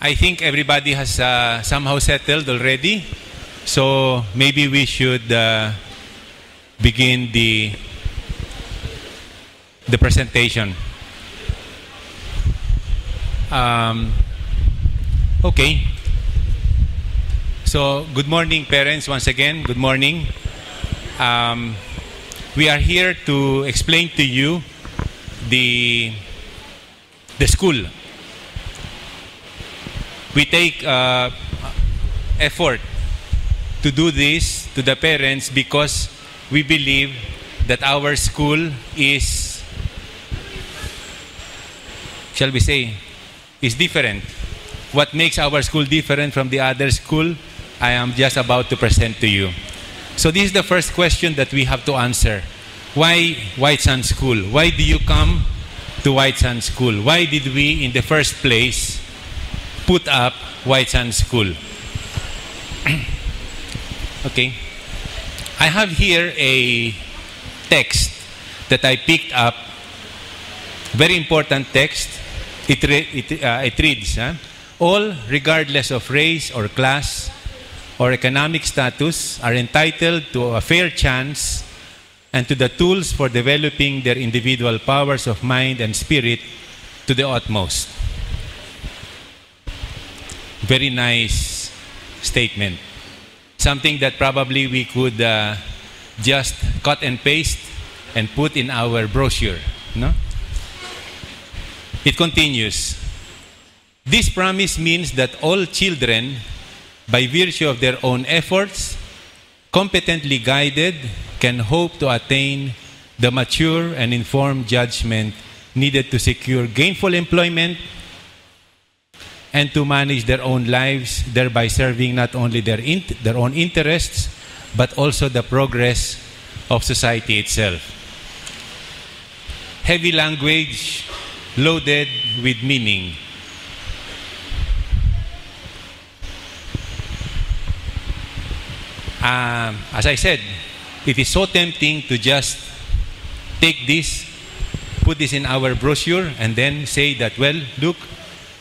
I think everybody has somehow settled already. So maybe we should begin the presentation. Okay. So good morning, parents, once again. Good morning. We are here to explain to you the school. We take effort to do this to the parents because we believe that our school is, shall we say, is different. What makes our school different from the other school, I am just about to present to you. So this is the first question that we have to answer. Why Whitesands School? Why do you come to Whitesands School? Why did we, in the first place, put up Whitesands School? Okay. I have here a text that I picked up. Very important text. It reads, all, regardless of race or class or economic status, are entitled to a fair chance and to the tools for developing their individual powers of mind and spirit to the utmost. Very nice statement. Something that probably we could just cut and paste and put in our brochure. No? It continues. This promise means that all children, by virtue of their own efforts, competently guided, can hope to attain the mature and informed judgment needed to secure gainful employment and to manage their own lives, thereby serving not only their own interests, but also the progress of society itself. Heavy language loaded with meaning. As I said, it is so tempting to just take this, put this in our brochure, and then say that, well, look,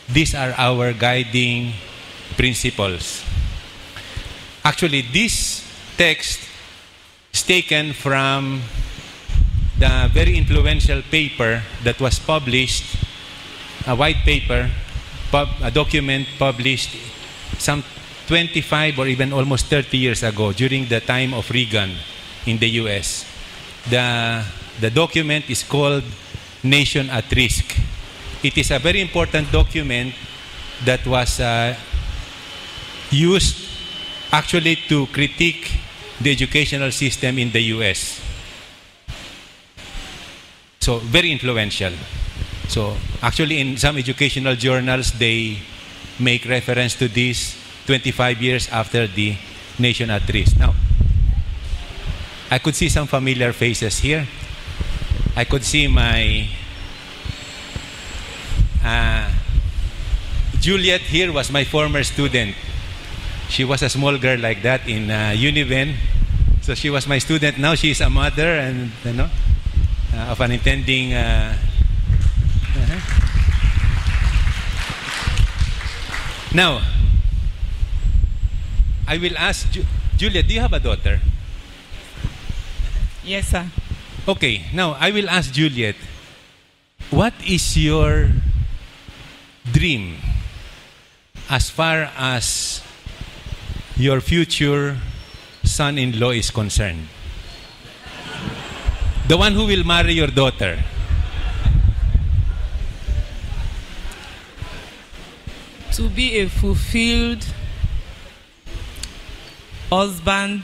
these are our guiding principles. Actually, this text is taken from the very influential paper that was published, a white paper, a document published some 25 or even almost 30 years ago during the time of Reagan in the US. The document is called Nation at Risk. It is a very important document that was used actually to critique the educational system in the US. So, very influential. So, actually in some educational journals, they make reference to this 25 years after the Nation at Risk. Now, I could see some familiar faces here. I could see my Juliet here was my former student. She was a small girl like that in Univen. So she was my student. Now she is a mother and of an intending. Now, I will ask Juliet. Do you have a daughter? Yes, sir. Okay. Now I will ask Juliet. What is your dream as far as your future son-in-law is concerned? The one who will marry your daughter. To be a fulfilled husband,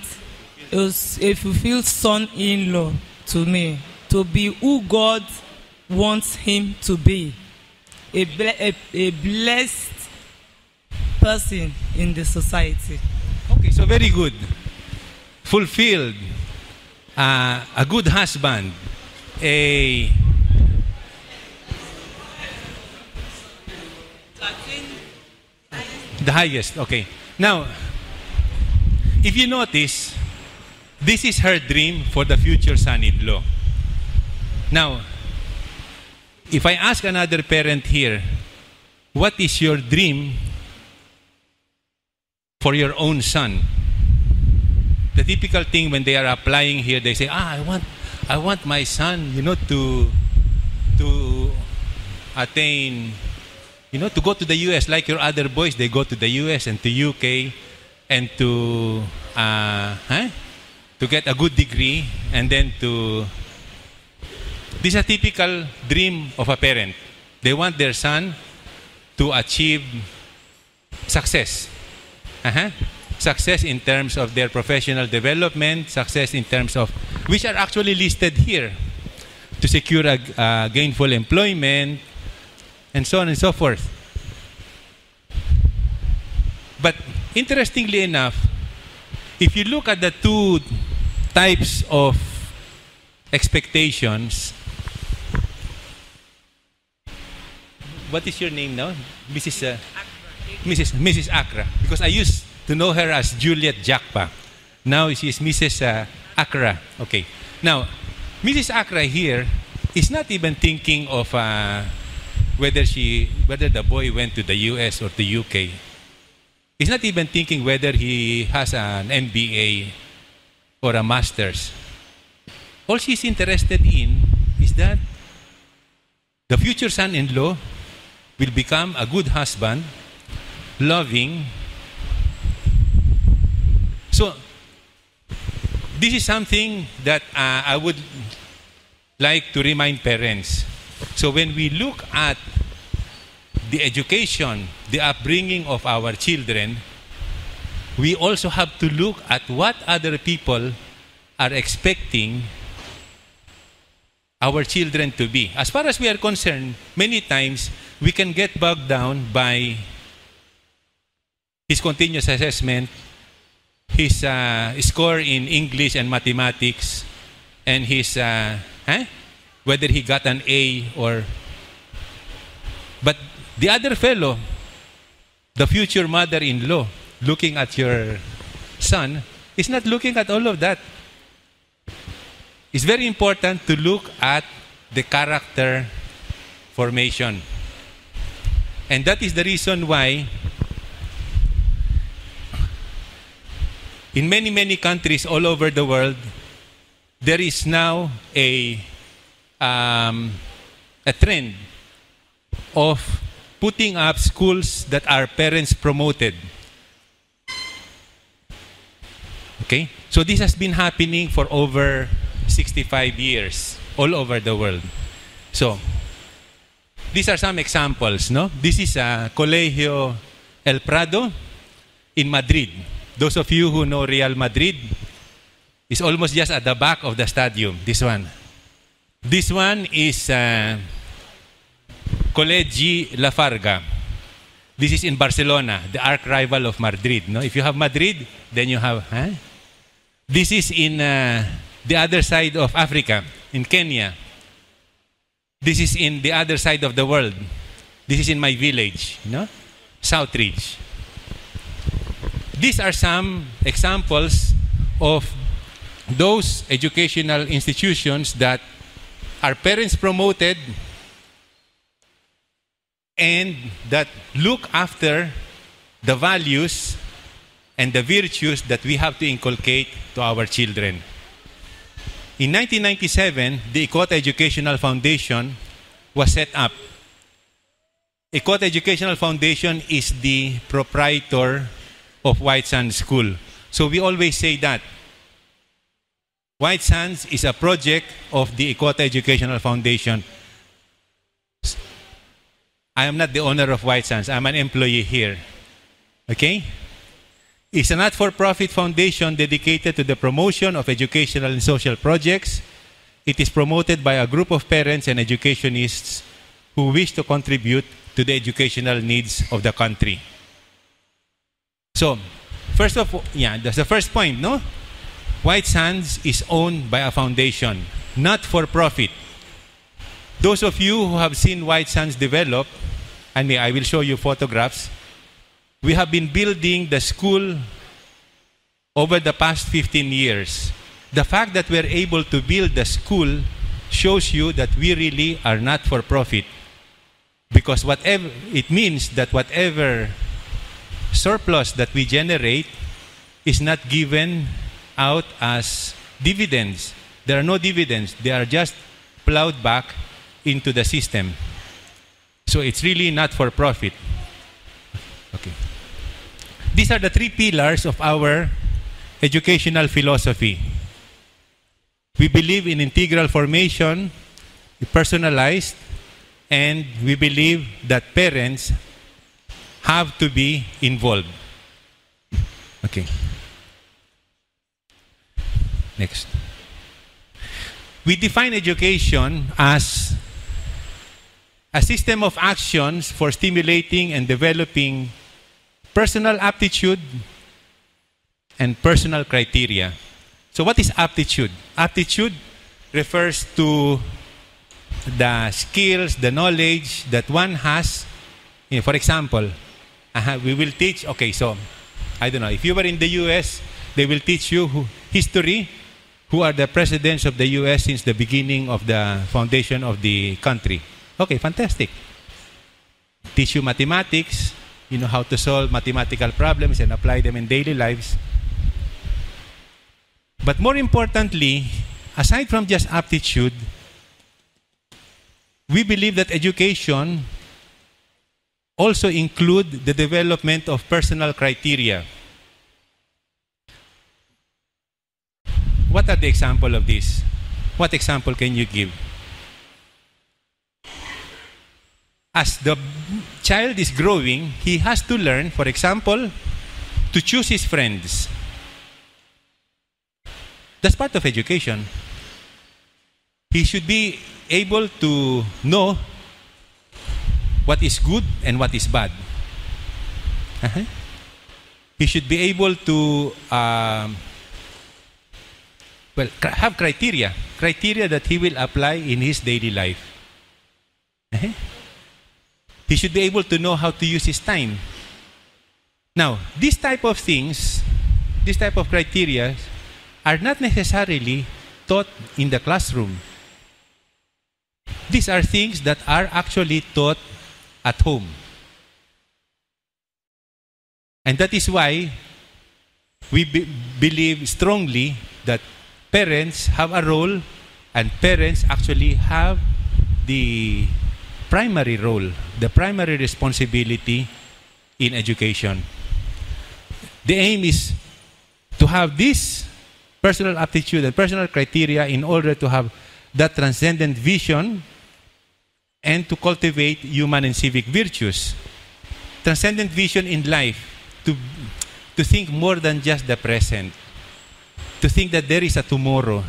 a fulfilled son-in-law to me. To be who God wants him to be. A blessed person in the society. Okay, so very good. Fulfilled. A good husband. The highest. Okay. Now, if you notice, this is her dream for the future son-in-law. Now, if I ask another parent here, what is your dream for your own son. The typical thing when they are applying here, they say, I want my son, to attain, to go to the US like your other boys. They go to the US and to UK and to get a good degree, and then this is a typical dream of a parent. They want their son to achieve success. Success in terms of their professional development, success in terms of, which are actually listed here, to secure a gainful employment, and so on and so forth. But interestingly enough, if you look at the two types of expectations, what is your name now? Mrs. Accra. Because I used to know her as Juliet Jackpa. Now she is Mrs. Accra. Okay. Now, Mrs. Accra here is not even thinking of whether the boy went to the US or to UK. He's not even thinking whether he has an MBA or a master's. All she's interested in is that the future son-in-law will become a good husband, loving. So, this is something that I would like to remind parents. So when we look at the education, the upbringing of our children, we also have to look at what other people are expecting our children to be. As far as we are concerned, many times we can get bogged down by his continuous assessment, his score in English and mathematics, and his whether he got an A or. But the other fellow, the future mother-in-law, looking at your son, is not looking at all of that. It's very important to look at the character formation. And that is the reason why in many, many countries all over the world, there is now a trend of putting up schools that are parents promoted. Okay? So this has been happening for over 65 years all over the world. So, these are some examples, no? This is Colegio El Prado in Madrid. Those of you who know Real Madrid, is almost just at the back of the stadium, this one. This one is Col·legi La Farga. This is in Barcelona, the arch rival of Madrid. No? If you have Madrid, then you have... This is in the other side of Africa, in Kenya. This is in the other side of the world. This is in my village, Southridge. These are some examples of those educational institutions that are parents promoted and that look after the values and the virtues that we have to inculcate to our children. In 1997, the Ikota Educational Foundation was set up. Ikota Educational Foundation is the proprietor of Whitesands School. So we always say that Whitesands is a project of the Ikota Educational Foundation. I am not the owner of Whitesands. I'm an employee here. Okay? It's a not-for-profit foundation dedicated to the promotion of educational and social projects. It is promoted by a group of parents and educationists who wish to contribute to the educational needs of the country. So, first of all, that's the first point, no? Whitesands is owned by a foundation, not for profit. Those of you who have seen Whitesands develop, and I will show you photographs, we have been building the school over the past 15 years. The fact that we're able to build the school shows you that we really are not for profit. Because whatever it means that whatever surplus that we generate is not given out as dividends. There are no dividends. They are just plowed back into the system. So it's really not for profit. Okay. These are the three pillars of our educational philosophy. We believe in integral formation, personalized, and we believe that parents have to be involved. Okay. Next. We define education as a system of actions for stimulating and developing personal aptitude and personal criteria. So what is aptitude? Aptitude refers to the skills, the knowledge that one has. For example, we will teach, okay, so, I don't know, if you were in the US, they will teach you history, who are the presidents of the US since the beginning of the foundation of the country. Okay, fantastic. Teach you mathematics, you know how to solve mathematical problems and apply them in daily lives. But more importantly, aside from just aptitude, we believe that education also include the development of personal criteria. What are the example of this? What example can you give? As the child is growing, he has to learn, for example, to choose his friends. That's part of education. He should be able to know what is good and what is bad. He should be able to have criteria that he will apply in his daily life. He should be able to know how to use his time. Now, this type of things, this type of criteria are not necessarily taught in the classroom. These are things that are actually taught at home. And that is why we believe strongly that parents have a role, and parents actually have the primary role, the primary responsibility in education. The aim is to have this personal aptitude and personal criteria in order to have that transcendent vision and to cultivate human and civic virtues. Transcendent vision in life, to think more than just the present, to think that there is a tomorrow.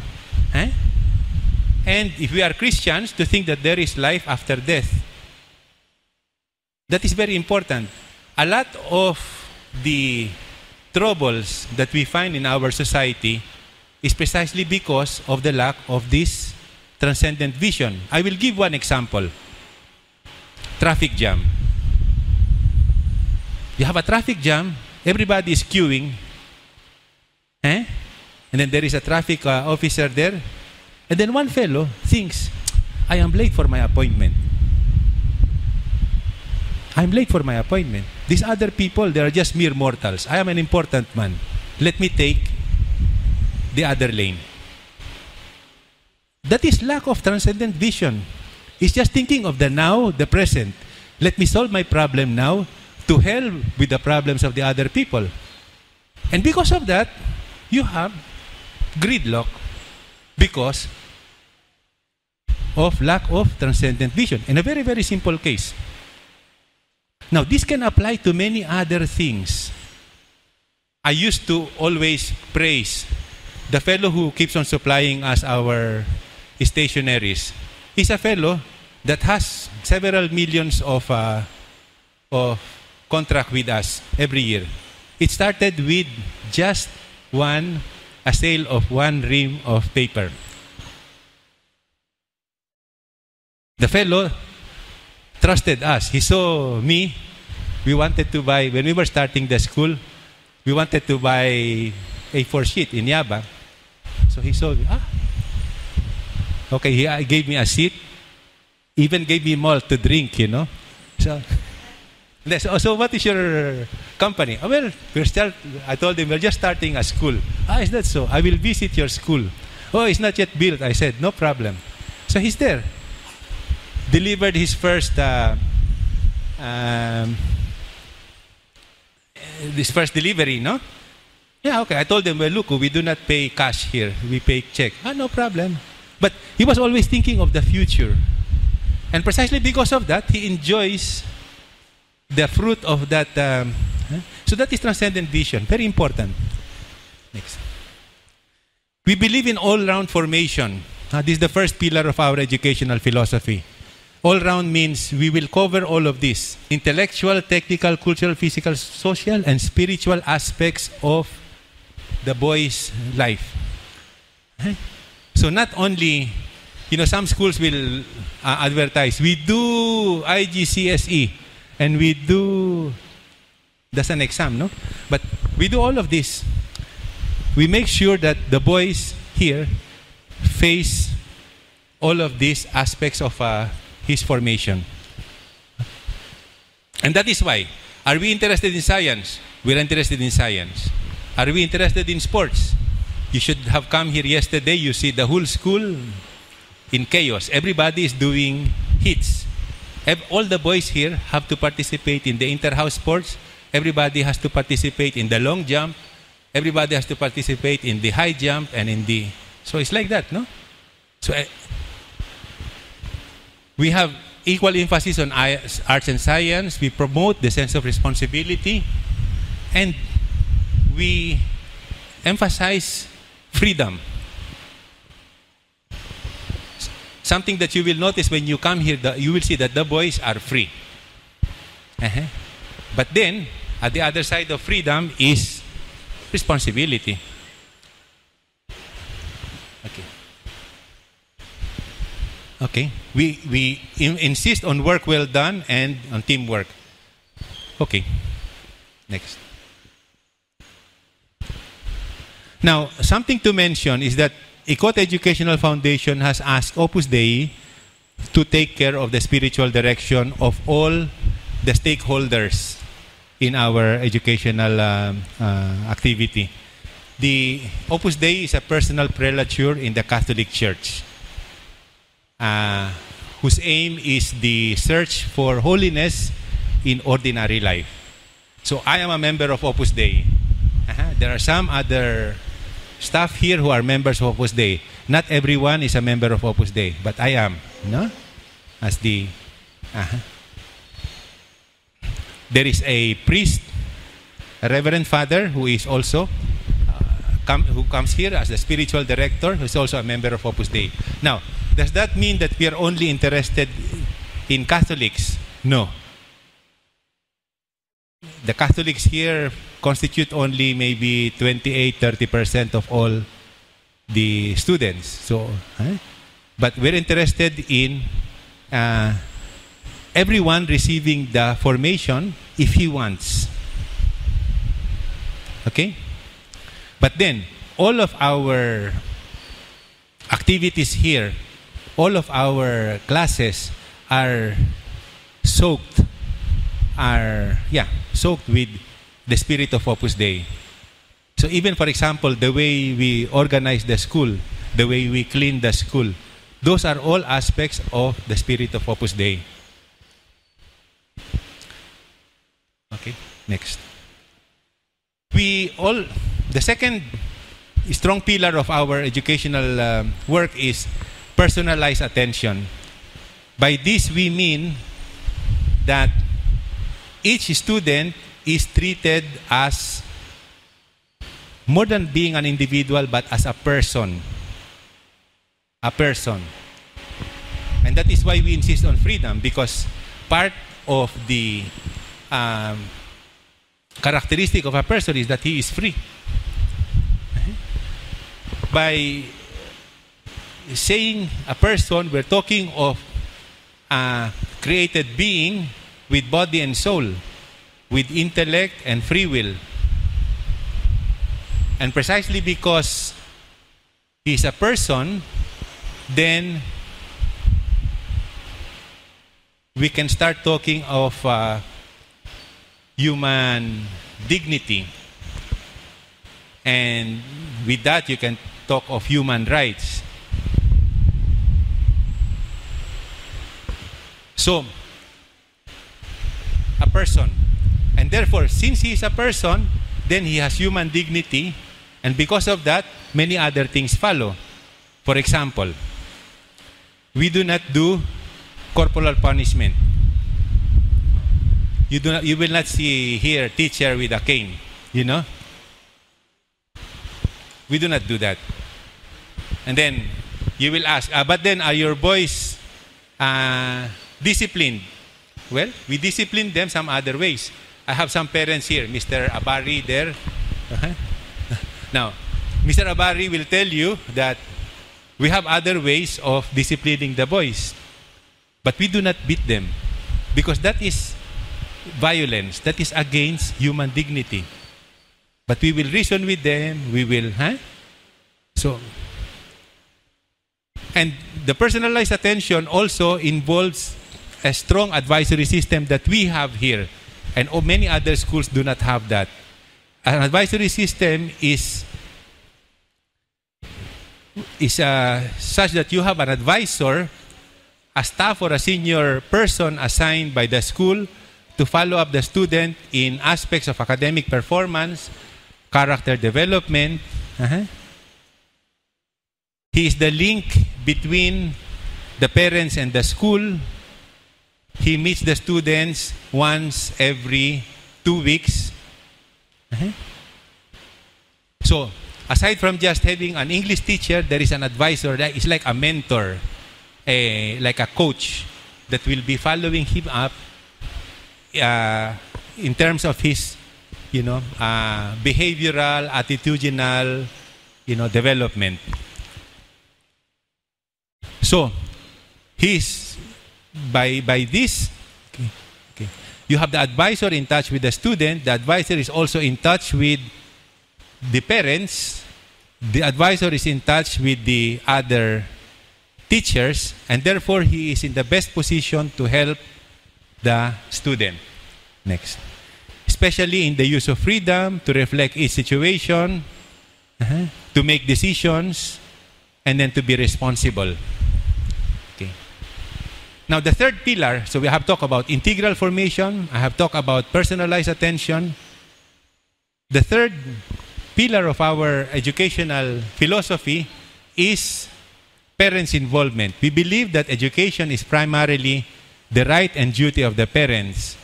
And if we are Christians, to think that there is life after death. That is very important. A lot of the troubles that we find in our society is precisely because of the lack of this transcendent vision. I will give one example. Traffic jam. You have a traffic jam, everybody is queuing, and then there is a traffic officer there, and then one fellow thinks, I am late for my appointment. I'm late for my appointment. These other people, they are just mere mortals. I am an important man. Let me take the other lane. That is lack of transcendent vision. It's just thinking of the now, the present. Let me solve my problem now, to hell with the problems of the other people. And because of that, you have gridlock because of lack of transcendent vision. In a very, very simple case. Now, this can apply to many other things. I used to always praise the fellow who keeps on supplying us our stationaries. He's a fellow that has several millions of contract with us every year. It started with just a sale of one ream of paper. The fellow trusted us. He saw me. We wanted to buy, when we were starting the school, we wanted to buy A4 sheet in Yaba. So he saw me. Okay, he gave me a seat. Even gave me malt to drink, you know. So what is your company. Oh, well, I told him, we're just starting a school. Is that so? I will visit your school. Oh, it's not yet built. I said, no problem. So he's there. Delivered his first delivery, no? Yeah, okay. I told them, well, look, we do not pay cash here. We pay check. No problem. But he was always thinking of the future. And precisely because of that, he enjoys the fruit of that. So that is transcendent vision. Very important. Next. We believe in all-round formation. This is the first pillar of our educational philosophy. All-round means we will cover all of this. Intellectual, technical, cultural, physical, social, and spiritual aspects of the boy's life. So not only, some schools will advertise, we do IGCSE, and we do, that's an exam, no? But we do all of this. We make sure that the boys here face all of these aspects of his formation. And that is why, are we interested in science? We're interested in science. Are we interested in sports? You should have come here yesterday. You see the whole school in chaos. Everybody is doing hits. All the boys here have to participate in the inter-house sports. Everybody has to participate in the long jump. Everybody has to participate in the high jump and in the... So it's like that, no? So we have equal emphasis on arts and science. We promote the sense of responsibility. And we emphasize freedom. Something that you will notice when you come here, you will see that the boys are free. But then, at the other side of freedom is responsibility. Okay. We insist on work well done and on teamwork. Okay. Next. Now, something to mention is that Ikot Educational Foundation has asked Opus Dei to take care of the spiritual direction of all the stakeholders in our educational activity. The Opus Dei is a personal prelature in the Catholic Church, whose aim is the search for holiness in ordinary life. So I am a member of Opus Dei. There are some other staff here who are members of Opus Dei. Not everyone is a member of Opus Dei, but I am, no? As the there is a priest, a reverend father, who is also who comes here as the spiritual director, who is also a member of Opus Dei. Now, does that mean that we are only interested in Catholics? No. The Catholics here constitute only maybe 28-30% of all the students. So, but we're interested in everyone receiving the formation if he wants. Okay? But then, all of our activities here, all of our classes are soaked with the spirit of Opus Dei. So even, for example, the way we organize the school, the way we clean the school, those are all aspects of the spirit of Opus Dei. Okay, next. The second strong pillar of our educational work is personalized attention. By this we mean that each student is treated as more than being an individual, but as a person. A person. And that is why we insist on freedom, because part of the characteristic of a person is that he is free. By saying a person, we're talking of a created being with body and soul, with intellect and free will. And precisely because he's a person, then we can start talking of human dignity. And with that, you can talk of human rights. So, a person. And therefore, since he is a person, then he has human dignity. And because of that, many other things follow. For example, we do not do corporal punishment. You will not see here teacher with a cane, you know. We do not do that. And then you will ask, but then are your boys disciplined? Well, we discipline them some other ways. I have some parents here, Mr. Abari there. Now, Mr. Abari will tell you that we have other ways of disciplining the boys. But we do not beat them because that is violence. That is against human dignity. But we will reason with them. We will, So, and the personalized attention also involves a strong advisory system that we have here. And many other schools do not have that. An advisory system is such that you have an advisor, a staff or a senior person assigned by the school to follow up the student in aspects of academic performance, character development. He is the link between the parents and the school. He meets the students once every 2 weeks. So, aside from just having an English teacher, there is an advisor that is like a mentor, like a coach that will be following him up in terms of his, behavioral, attitudinal, development. So, he's by this, okay. You have the advisor in touch with the student. The advisor is also in touch with the parents. The advisor is in touch with the other teachers, and therefore he is in the best position to help the student. Next. Especially in the use of freedom, to reflect each situation, to make decisions, and then to be responsible. Okay. Now the third pillar, so we have talked about integral formation, I have talked about personalized attention. The third pillar of our educational philosophy is parents' involvement. We believe that education is primarily the right and duty of the parents.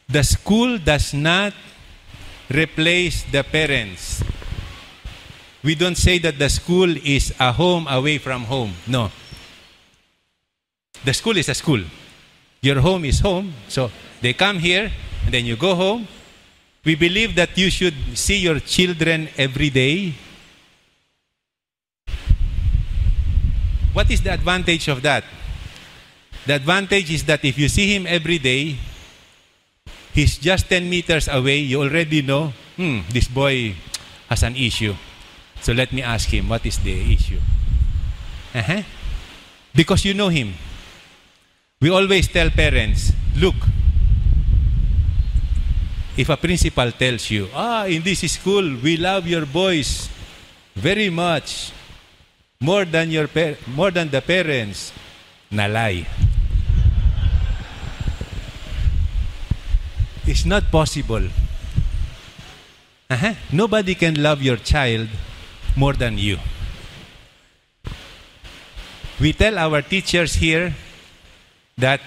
The school does not replace the parents. We don't say that the school is a home away from home. No. The school is a school. Your home is home. So they come here and then you go home. We believe that you should see your children every day. What is the advantage of that? The advantage is that if you see him every day, he's just 10 meters away, you already know, this boy has an issue. So let me ask him, what is the issue? Because you know him. We always tell parents, look, if a principal tells you, in this school, we love your boys very much, more than the parents, nalay. It's not possible. Nobody can love your child more than you. We tell our teachers here that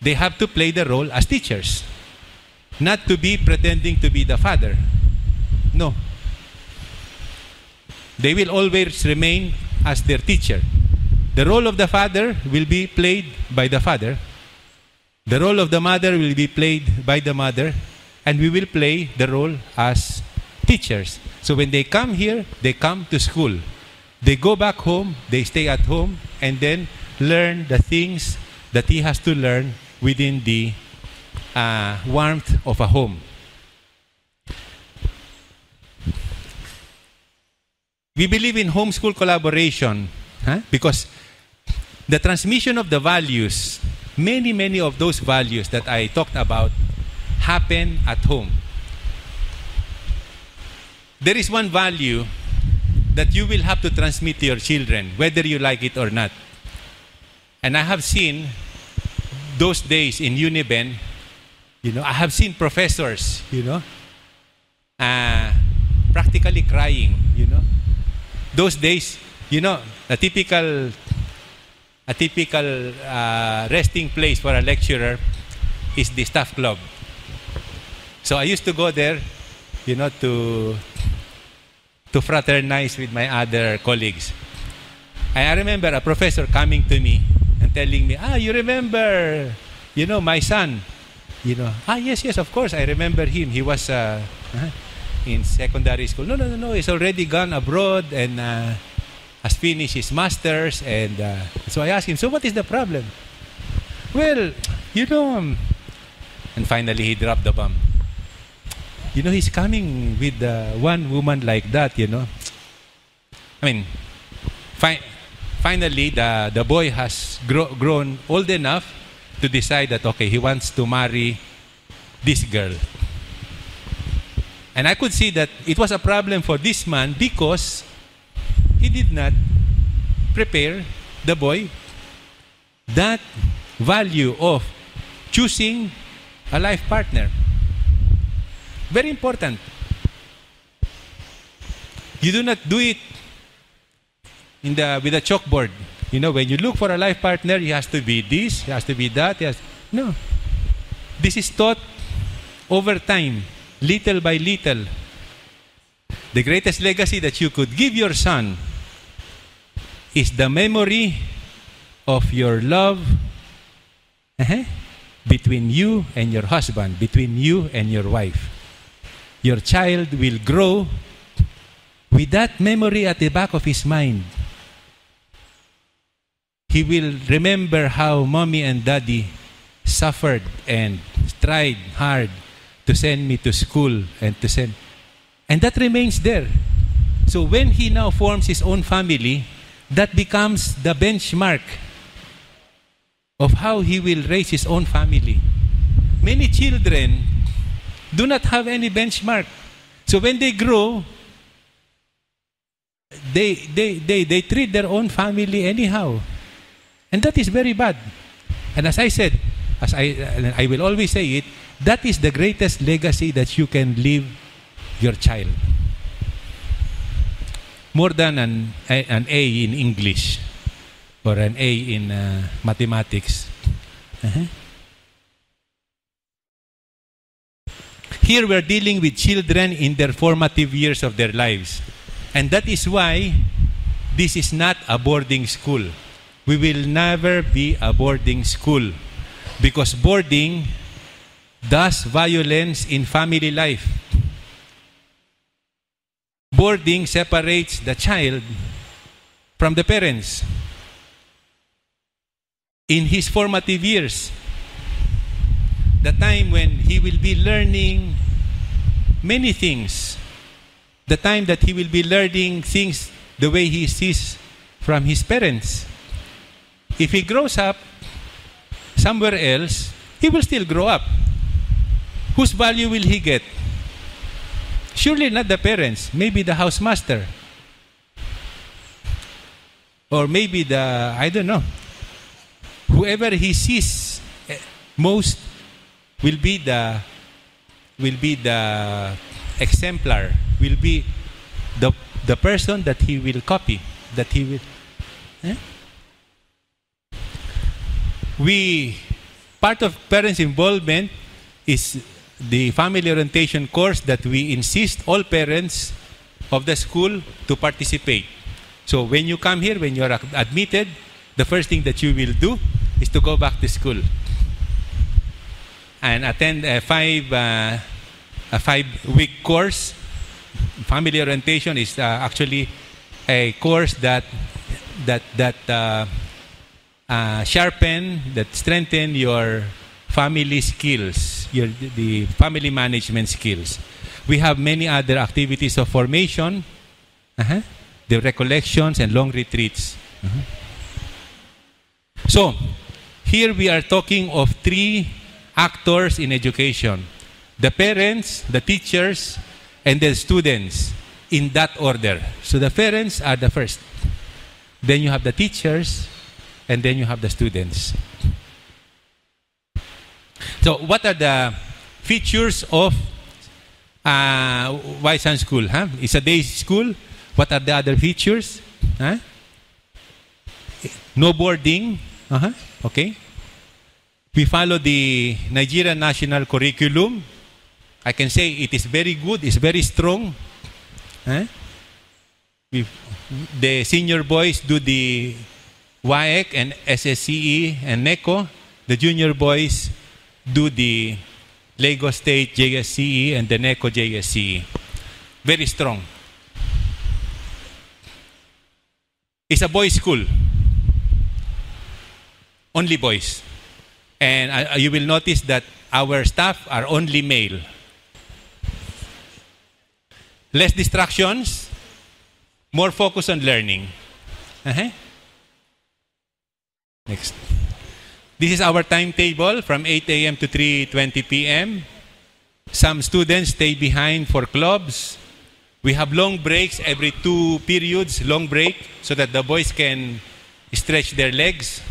they have to play the role as teachers, not to be pretending to be the father. No. They will always remain as their teacher. The role of the father will be played by the father. The role of the mother will be played by the mother. And we will play the role as teachers. So when they come here, they come to school. They go back home, they stay at home, and then learn the things that he has to learn within the warmth of a home. We believe in homeschool collaboration because the transmission of the values, many of those values that I talked about, happen at home. There is one value that you will have to transmit to your children, whether you like it or not. And I have seen those days in Uniben, I have seen professors, practically crying, Those days, a typical resting place for a lecturer is the staff club. So I used to go there, to fraternize with my other colleagues. And I remember a professor coming to me and telling me, you remember, my son. Yes, of course, I remember him. He was in secondary school. No, he's already gone abroad and has finished his master's. And so I asked him, so what is the problem? Well, and finally he dropped the bomb. He's coming with one woman like that, I mean, finally the boy has grown old enough to decide that, okay, he wants to marry this girl. And I could see that it was a problem for this man because he did not prepare the boy that value of choosing a life partner. Very important. You do not do it with a chalkboard. When you look for a life partner, he has to be this, he has to be that. No. This is taught over time, little by little. The greatest legacy that you could give your son is the memory of your love between you and your husband, between you and your wife. Your child will grow with that memory at the back of his mind. He will remember how mommy and daddy suffered and tried hard to send me to school and that remains there. So when he now forms his own family, that becomes the benchmark of how he will raise his own family. Many children do not have any benchmark. So when they grow, they treat their own family anyhow. And that is very bad. And as I said, I will always say it, that is the greatest legacy that you can leave your child. More than an A in English or an A in mathematics. Here we're dealing with children in their formative years of their lives. And that is why this is not a boarding school. We will never be a boarding school because boarding does violence in family life. Boarding separates the child from the parents. In his formative years, the time when he will be learning many things, the time that he will be learning things the way he sees from his parents. If he grows up somewhere else, he will still grow up. Whose value will he get? Surely not the parents, maybe the housemaster. Or maybe I don't know. Whoever he sees most will be the exemplar, will be the person that he will copy, that he will. Part of parents' involvement is the family orientation course that we insist all parents of the school to participate. So when you come here, when you are admitted, the first thing that you will do is to go back to school and attend a 5-week course. Family orientation is actually a course that strengthen your family skills, the family management skills. We have many other activities of formation, the recollections and long retreats. So, here we are talking of 3 actors in education. the parents, the teachers, and the students in that order. So the parents are the first. Then you have the teachers, and then you have the students. So what are the features of Whitesands School? Huh? It's a day school. What are the other features? Huh? No boarding. Okay. We follow the Nigerian national curriculum. I can say it is very good. It's very strong. Huh? The senior boys do the WAEC and SSCE and NECO. The junior boys do the Lagos State JSCE and the NECO JSCE. Very strong. It's a boys' school. Only boys. And you will notice that our staff are only male. Less distractions, more focus on learning. Next. This is our timetable from 8 a.m. to 3:20 p.m. Some students stay behind for clubs. We have long breaks every 2 periods, long break, so that the boys can stretch their legs.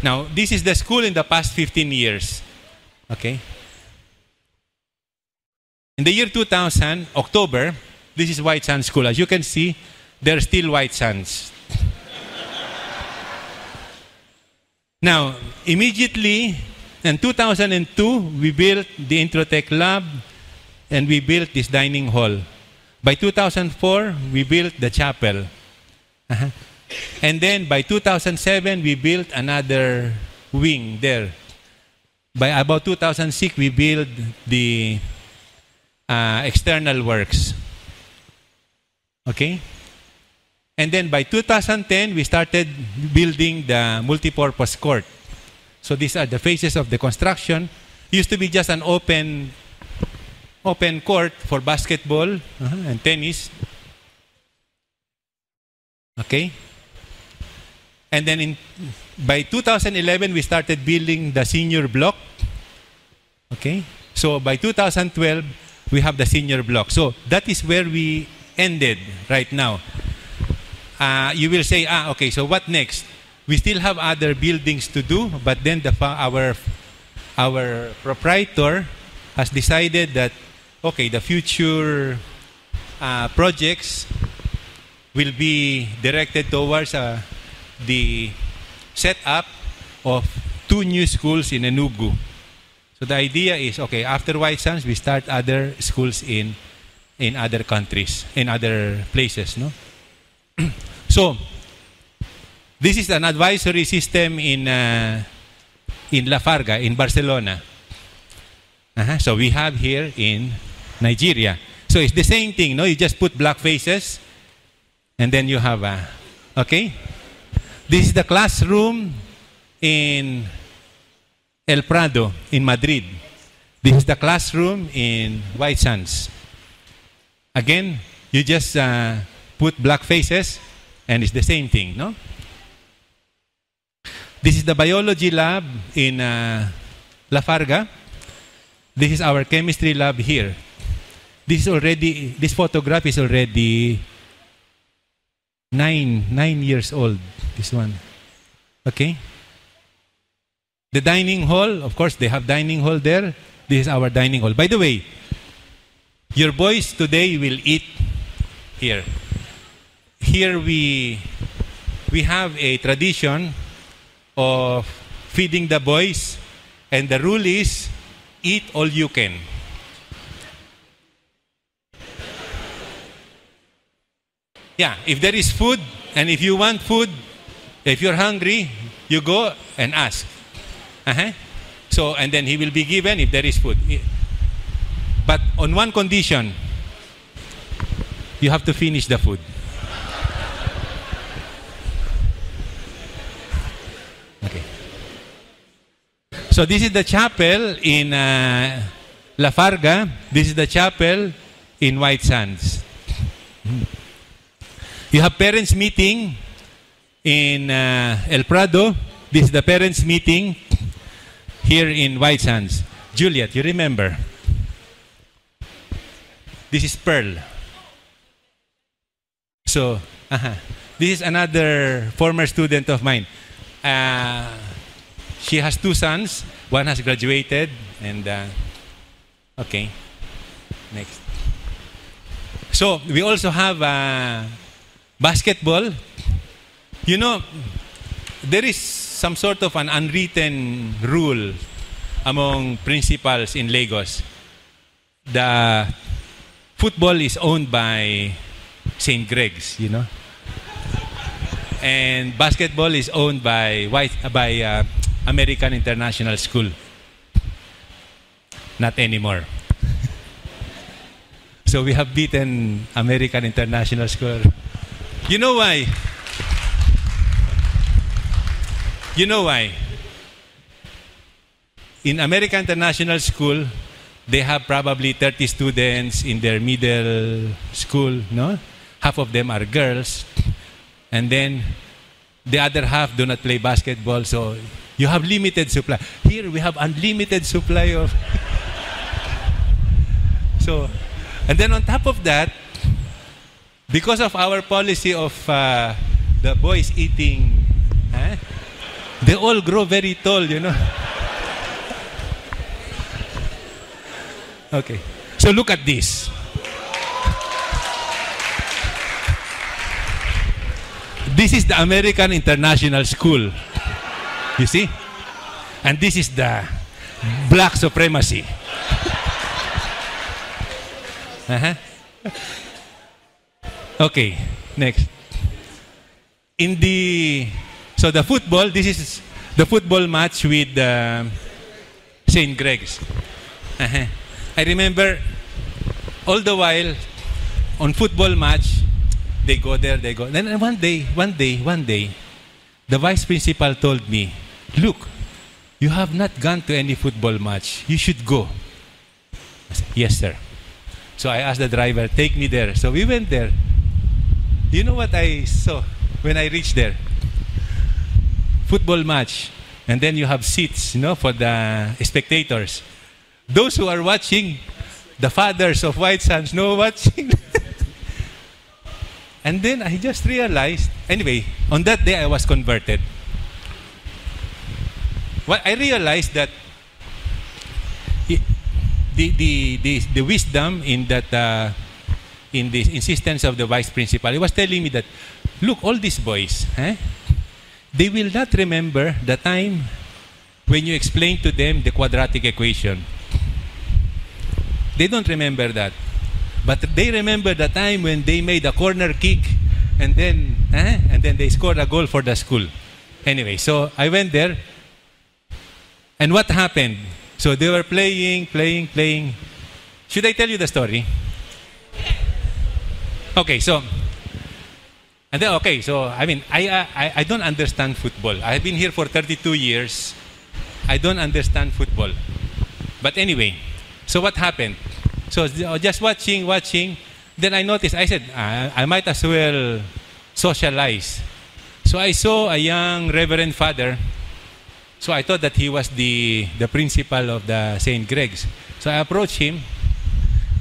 Now, this is the school in the past 15 years. Okay? In the year 2000, October, this is Whitesands School. As you can see, there are still Whitesands. Now, immediately in 2002, we built the Introtech Lab and we built this dining hall. By 2004, we built the chapel. And then by 2007, we built another wing there. By about 2006, we built the external works. Okay? And then by 2010, we started building the multipurpose court. So these are the phases of the construction. It used to be just an open court for basketball and tennis. Okay? And then by 2011, we started building the senior block. Okay? So by 2012, we have the senior block. So that is where we ended right now. You will say, okay, so what next? We still have other buildings to do, but then our proprietor has decided that, okay, the future projects will be directed towards the setup of 2 new schools in Enugu. So the idea is, okay, after Whitesands, we start other schools in other countries, in other places, no? So, this is an advisory system in La Farga, in Barcelona. So we have here in Nigeria. So it's the same thing, no? You just put black faces, and then you have okay? This is the classroom in El Prado, in Madrid. This is the classroom in Whitesands. Again, you just put black faces, and it's the same thing, no? This is the biology lab in La Farga. This is our chemistry lab here. This photograph is already 9 years old, this one. Okay? The dining hall, of course, they have dining hall there. This is our dining hall. By the way, your boys today will eat here. Here we have a tradition of feeding the boys, and the rule is eat all you can. Yeah, if there is food, and if you want food, if you're hungry, you go and ask. So, and then he will be given if there is food. But on one condition, you have to finish the food. Okay. So this is the chapel in La Farga. This is the chapel in Whitesands. You have parents meeting in El Prado. This is the parents meeting here in Whitesands. Juliet, you remember? This is Pearl. So, this is another former student of mine. She has 2 sons. One has graduated. And, okay. Next. So, we also have basketball. You know, there is some sort of an unwritten rule among principals in Lagos. The football is owned by St. Greg's, you know. And basketball is owned by American International School. Not anymore. So we have beaten American International School. You know why? You know why? In American International School, they have probably 30 students in their middle school, no? Half of them are girls. And then the other half do not play basketball, so you have limited supply. Here we have unlimited supply of... So, and then on top of that, because of our policy of the boys eating, they all grow very tall, you know. Okay, so look at this. This is the American International School. You see? And this is the black supremacy. Okay, next. So the football, this is the football match with St. Greg's. I remember all the while on football match, they go there, they go. Then one day, the vice principal told me, "Look, you have not gone to any football match. You should go." I said, "Yes, sir." So I asked the driver, "Take me there." So we went there. You know what I saw when I reached there? Football match. And then you have seats, you know, for the spectators. Those who are watching, the fathers of Whitesands know watching. And then I just realized, anyway, on that day I was converted. Well, I realized that the wisdom in that in the insistence of the vice principal, he was telling me that, look, all these boys, they will not remember the time when you explain to them the quadratic equation. They don't remember that. But they remember the time when they made a corner kick and then they scored a goal for the school. Anyway, so I went there. And what happened? So they were playing. Should I tell you the story? Okay, so I mean, I don't understand football. I've been here for 32 years. I don't understand football. But anyway, so what happened? So just watching. Then I noticed, I said, I might as well socialize. So I saw a young Reverend Father. So I thought that he was the principal of the St. Greg's. So I approached him.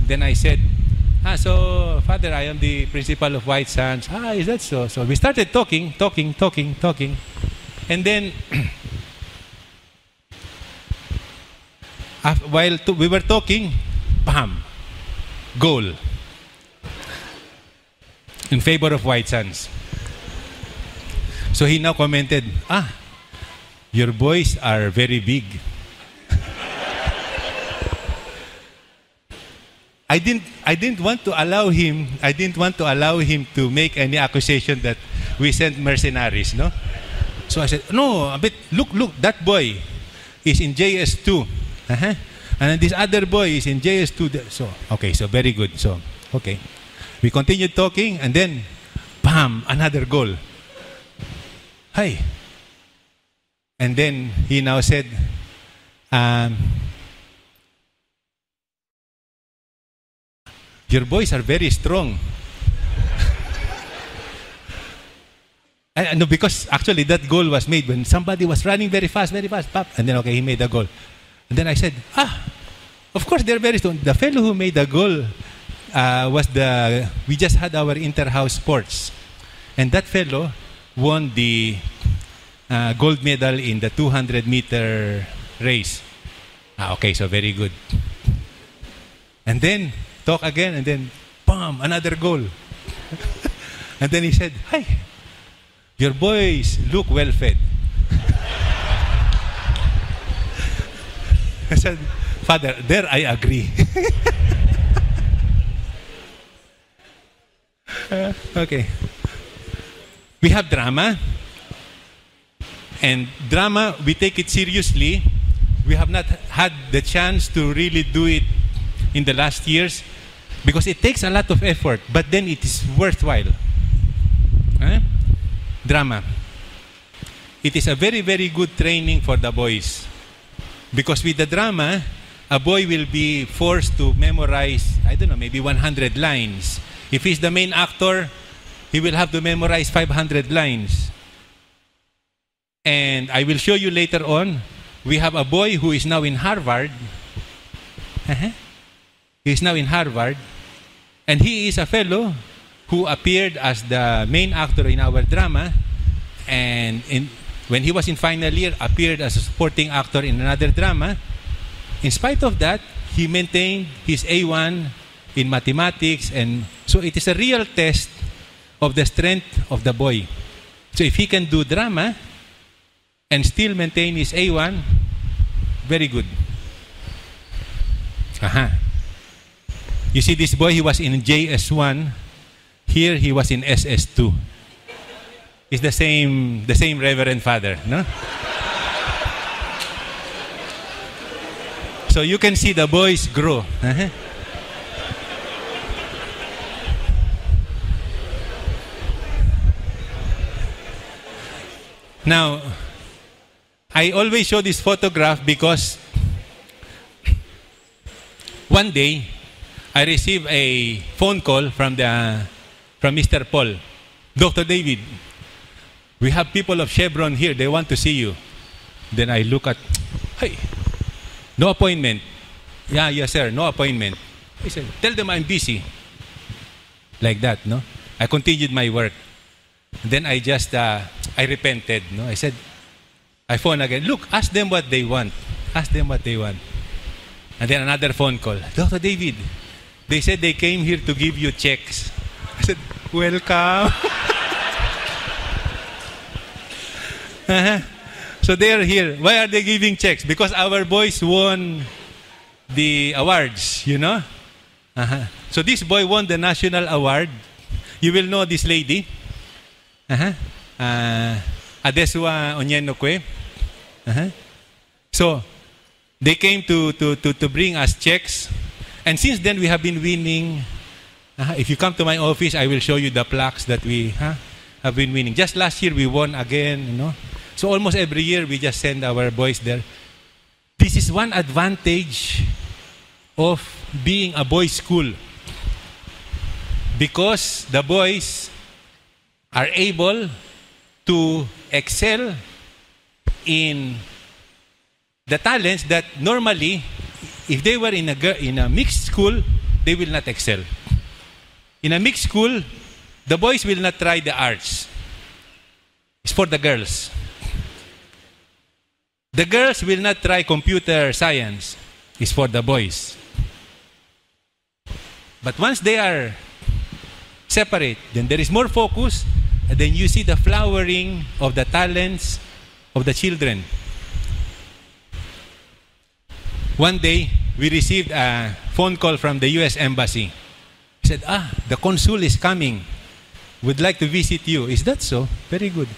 Then I said, so Father, I am the principal of Whitesands. Is that so? So we started talking. And then, while we were talking, bam, goal in favor of Whitesands. So he now commented, your boys are very big. I didn't want to allow him to make any accusation that we sent mercenaries, no? So I said, no, but look, that boy is in JS2. And this other boy is in JS2. So, okay, so very good. So, okay. We continued talking and then, bam, another goal. Hi. And then he now said, your boys are very strong. No, because actually that goal was made when somebody was running very fast, pop, and then okay, he made a goal. And then I said, of course they're very strong. The fellow who made the goal we just had our inter-house sports. And that fellow won the gold medal in the 200-meter race. Okay, so very good. And then, talk again, and then, bam, another goal. And then he said, "Hi, your boys look well-fed." I said, "Father, there I agree." Okay. We have drama. And drama, we take it seriously. We have not had the chance to really do it in the last years because it takes a lot of effort, but then it is worthwhile. Drama. It is a very, very good training for the boys. Because with the drama, a boy will be forced to memorize, I don't know, maybe 100 lines. If he's the main actor, he will have to memorize 500 lines. And I will show you later on, we have a boy who is now in Harvard. He is now in Harvard. And he is a fellow who appeared as the main actor in our drama. And when he was in final year, appeared as a supporting actor in another drama. In spite of that, he maintained his A1 in mathematics. And so it is a real test of the strength of the boy. So if he can do drama and still maintain his A1, very good. You see this boy, he was in JS1. Here he was in SS2. It's the same Reverend Father, no? So you can see the boys grow. Now, I always show this photograph because one day I received a phone call from Mr. Paul. "Dr. David, we have people of Chevron here. They want to see you." Then I look at, "Hey, no appointment." "Yeah, yes, sir, no appointment." I said, "Tell them I'm busy." Like that, no? I continued my work. Then I just, I repented, no? I said, I phone again. "Look, ask them what they want. Ask them what they want." And then another phone call. "Dr. David, they said they came here to give you checks." I said, "Welcome." So they are here. Why are they giving checks? Because our boys won the awards, you know? So this boy won the national award. You will know this lady. Adesua Onyenokwe. So they came to bring us checks. And since then we have been winning. If you come to my office, I will show you the plaques that we have been winning. Just last year we won again, you know. So almost every year we just send our boys there. This is one advantage of being a boys' school. Because the boys are able to excel in the talents that normally, if they were in a mixed school, they will not excel. In a mixed school, the boys will not try the arts. It's for the girls. The girls will not try computer science. It's for the boys. But once they are separate, then there is more focus, and then you see the flowering of the talents of the children. One day, we received a phone call from the U.S. Embassy. He said, the consul is coming. Would like to visit you. Is that so? Very good.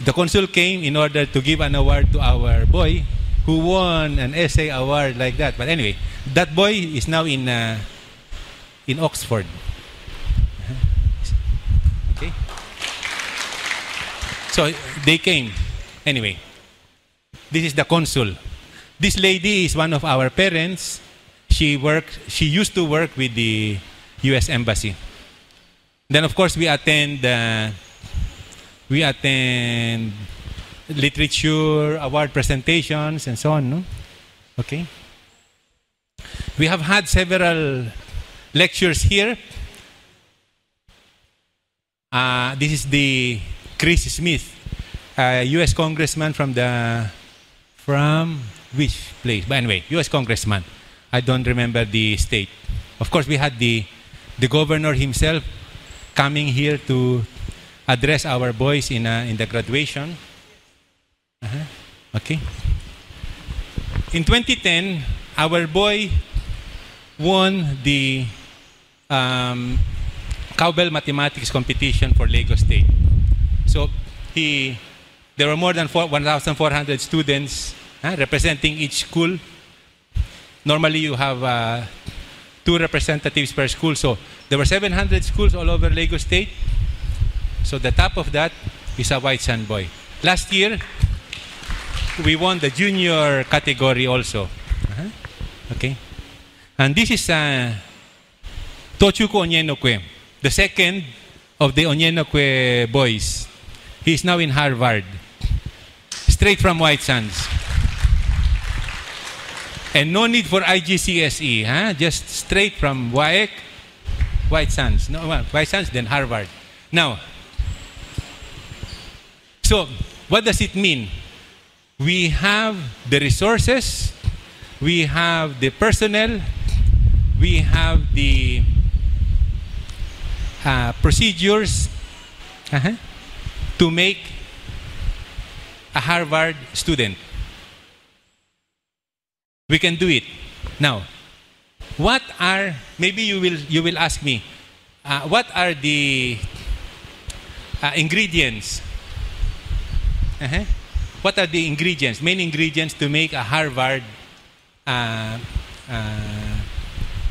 The consul came in order to give an award to our boy who won an essay award like that. But anyway, that boy is now in Oxford. Okay. So they came. Anyway, this is the consul. This lady is one of our parents. She used to work with the U.S. Embassy. Then of course we attend literature award presentations and so on. No? Okay? We have had several lectures here. This is the Chris Smith, U.S. congressman from which place? But anyway, U.S. congressman. I don't remember the state. Of course, we had the governor himself coming here to address our boys in the graduation. Okay. In 2010, our boy won the cowbell mathematics competition for Lagos State. So there were more than 1,400 students representing each school. Normally you have 2 representatives per school. So there were 700 schools all over Lagos State. So the top of that is a Whitesands boy. Last year, we won the junior category also. Okay. And this is Tochuko Onyenokwe, the second of the Onyenokwe boys. He is now in Harvard, straight from Whitesands. And no need for IGCSE, just straight from WAEC, Whitesands. No, Whitesands, then Harvard. Now, so what does it mean? We have the resources, we have the personnel, we have the procedures to make a Harvard student. We can do it. Now, what are, maybe you will ask me, what are the ingredients? What are the ingredients, main ingredients to make a Harvard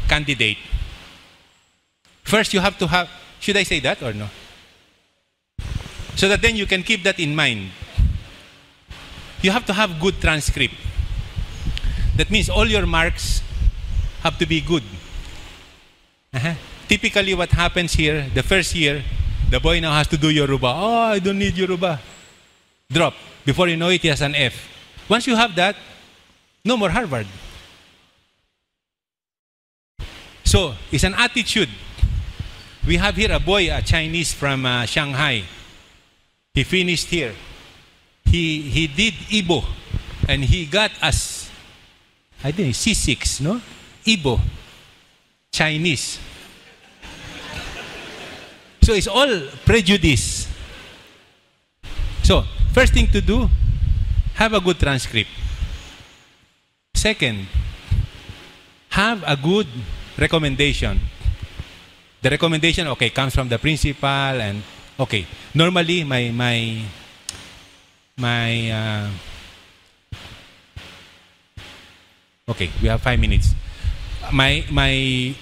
candidate? First, you have to have, should I say that or no? So that then you can keep that in mind. You have to have good transcript. That means all your marks have to be good. Typically what happens here, the first year, the boy now has to do Yoruba. Oh, I don't need Yoruba. Drop. Before you know it, he has an F. Once you have that, no more Harvard. So, it's an attitude. We have here a boy, a Chinese from Shanghai. He finished here. He did Igbo, and he got us, I think C6, no? Igbo, Chinese. So it's all prejudice. So, first thing to do, have a good transcript. Second, have a good recommendation. The recommendation, okay, comes from the principal and, okay, normally okay, we have 5 minutes. My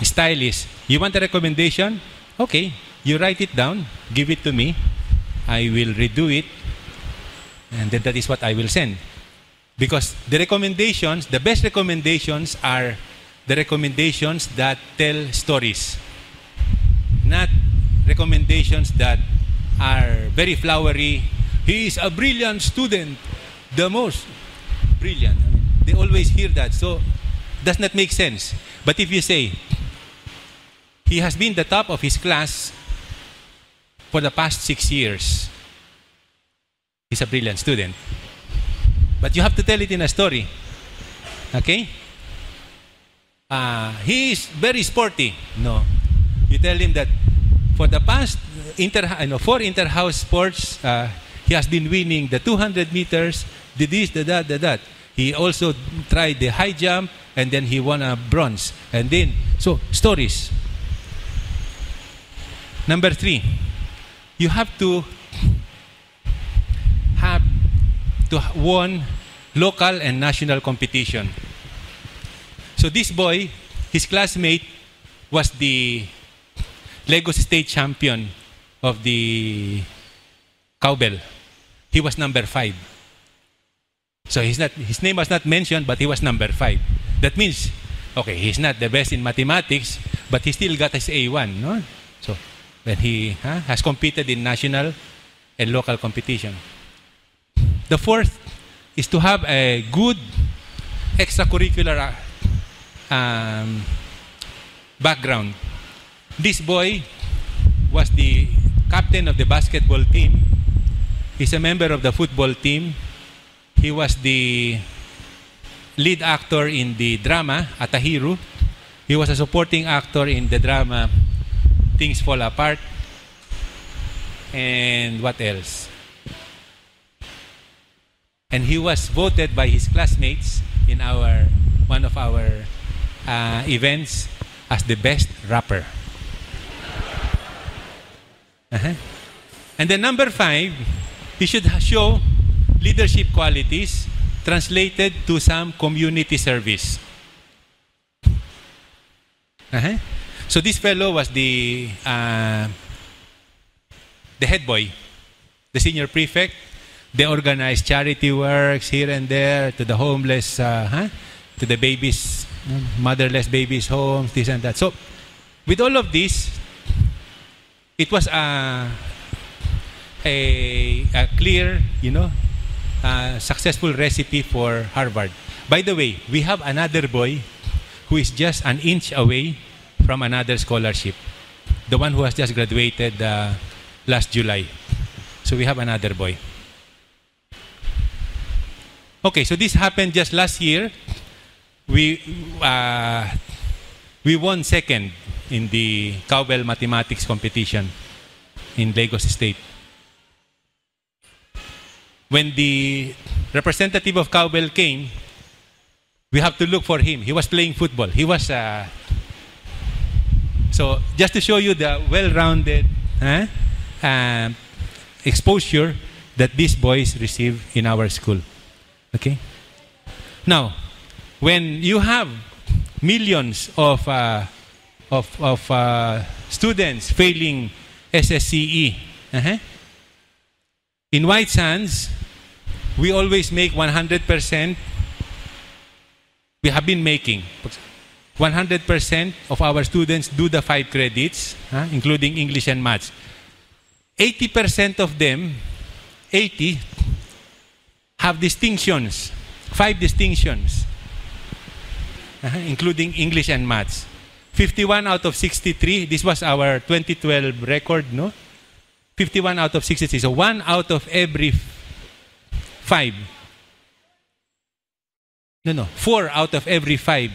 style is, you want a recommendation? Okay, you write it down, give it to me. I will redo it, and then that is what I will send. Because the recommendations, the best recommendations are the recommendations that tell stories. Not recommendations that are very flowery. He is a brilliant student, the most brilliant. I mean, they always hear that, so does not make sense. But if you say, he has been the top of his class for the past 6 years, he's a brilliant student. But you have to tell it in a story. Okay? He is very sporty. No. You tell him that for the past 4 inter-house sports, he has been winning the 200 meters, the this, the that, the that. He also tried the high jump, and then he won a bronze. And then, so, stories. Number 3, you have to won local and national competition. So this boy, his classmate, was the Lagos State champion of the cowbell. He was number 5. So his name was not mentioned, but he was number 5. That means, okay, he's not the best in mathematics, but he still got his A1, no? So when he has competed in national and local competition. The 4th is to have a good extracurricular background. This boy was the captain of the basketball team. He's a member of the football team. He was the lead actor in the drama Atahiru. He was a supporting actor in the drama Things Fall Apart. And what else? And he was voted by his classmates in one of our events as the best rapper. And then number 5, he should show leadership qualities translated to some community service. So this fellow was the head boy, the senior prefect. They organized charity works here and there to the homeless, to the babies, motherless babies' homes, this and that. So with all of this, it was a clear, successful recipe for Harvard. By the way, we have another boy who is just an inch away from another scholarship. The one who has just graduated last July. So we have another boy. Okay, so this happened just last year. We won second in the cowbell mathematics competition in Lagos State. When the representative of cowbell came, we have to look for him. He was playing football. He was so just to show you the well-rounded exposure that these boys receive in our school. Okay. Now, when you have millions of students failing SSCE, in Whitesands, we always make 100%. We have been making 100% of our students do the 5 credits, including English and Maths. 80% of them, 80, have distinctions, 5 distinctions, including English and Maths. 51 out of 63, this was our 2012 record, no? 51 out of 63, so 1 out of every 5. No, 4 out of every 5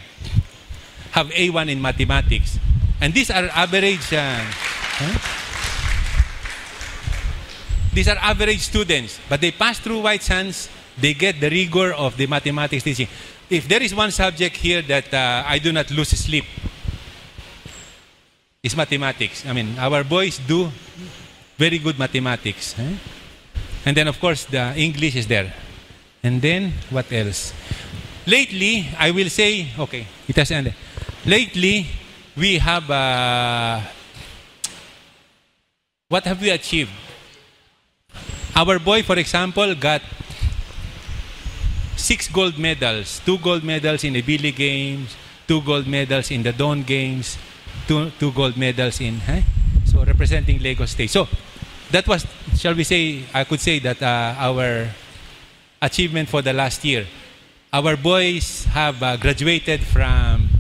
have A1 in mathematics. And these are average, these are average students, but they pass through Whitesands, they get the rigor of the mathematics teaching. If there is one subject here that I do not lose sleep, it's mathematics. I mean, our boys do very good mathematics. And then, of course, the English is there. And then, what else? Lately, I will say, okay, it has ended. Lately, we have, what have we achieved? Our boy, for example, got 6 gold medals. 2 gold medals in the Billy Games, 2 gold medals in the Dawn Games, 2 gold medals in, so representing Lagos State. So, that was, shall we say, I could say that our achievement for the last year. Our boys have graduated from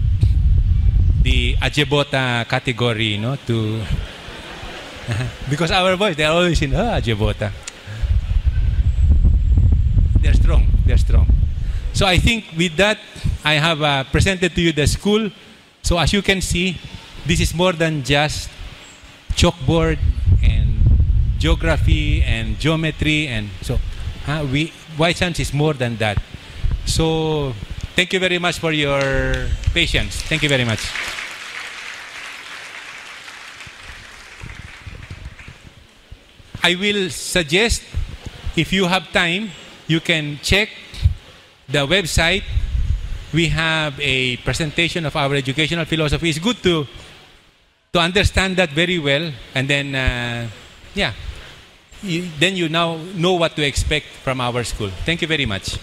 the Ajebota category, to because our boys, they're always in Ajebota. They're strong. So I think with that, I have presented to you the school. So as you can see, this is more than just chalkboard and geography and geometry, and so Whitesands is more than that. So thank you very much for your patience. Thank you very much. I will suggest, if you have time, you can check the website. We have a presentation of our educational philosophy. It's good to understand that very well, and then then you now know what to expect from our school. Thank you very much.